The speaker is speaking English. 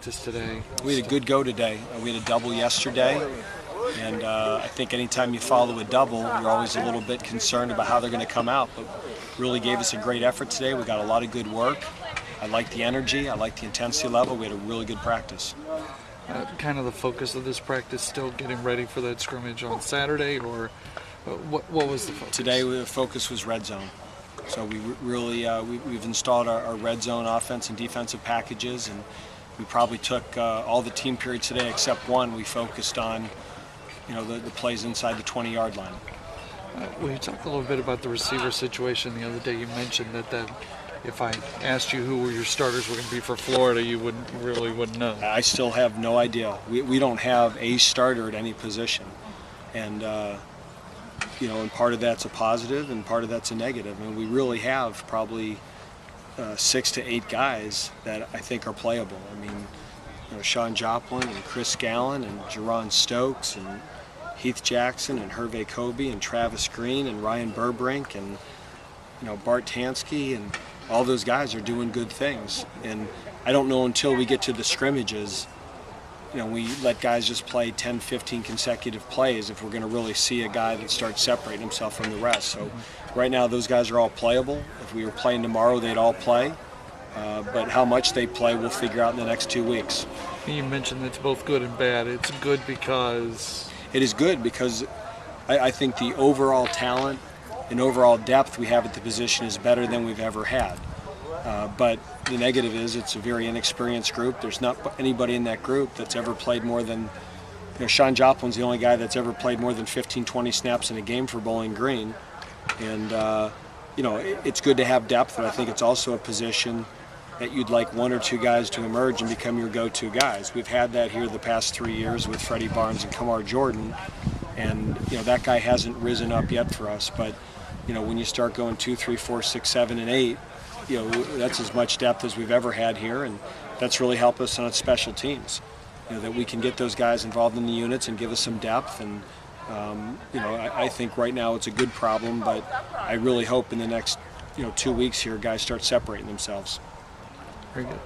practice today? We had a good go today. We had a double yesterday, and I think anytime you follow a double, you're always a little bit concerned about how they're going to come out, but really gave us a great effort today. We got a lot of good work. I like the energy. I like the intensity level. We had a really good practice. Kind of the focus of this practice still getting ready for that scrimmage on Saturday, or what was the focus? Today the focus was red zone. So we really we've installed our red zone offense and defensive packages, and we probably took all the team periods today except one. We focused on the plays inside the 20-yard line. Will you talk a little bit about the receiver situation? The other day you mentioned that if I asked you who your starters were going to be for Florida, you wouldn't know. I still have no idea. We don't have a starter at any position, and and part of that's a positive and part of that's a negative. And we really have probably 6 to 8 guys that I think are playable. I mean, Sean Joplin and Chris Gallen and Jerron Stokes and Heath Jackson and Hervé Kobe and Travis Green and Ryan Burbrink and Bart Tansky, and all those guys are doing good things. And I don't know until we get to the scrimmages, we let guys just play 10, 15 consecutive plays if we're going to really see a guy that starts separating himself from the rest. So right now those guys are all playable. If we were playing tomorrow, they'd all play. But how much they play, we'll figure out in the next 2 weeks. You mentioned it's both good and bad. It's good because... It is good because I think the overall talent and overall depth we have at the position is better than we've ever had. But the negative is it's a very inexperienced group. There's not anybody in that group that's ever played more than, Sean Joplin's the only guy that's ever played more than 15, 20 snaps in a game for Bowling Green. And, it's good to have depth, but I think it's also a position that you'd like 1 or 2 guys to emerge and become your go-to guys. We've had that here the past 3 years with Freddie Barnes and Kamar Jordan, and that guy hasn't risen up yet for us. But when you start going 2, 3, 4, 6, 7, and 8, that's as much depth as we've ever had here, and that's really helped us on special teams. That we can get those guys involved in the units and give us some depth. And I think right now it's a good problem, but I really hope in the next 2 weeks here guys start separating themselves. Very good.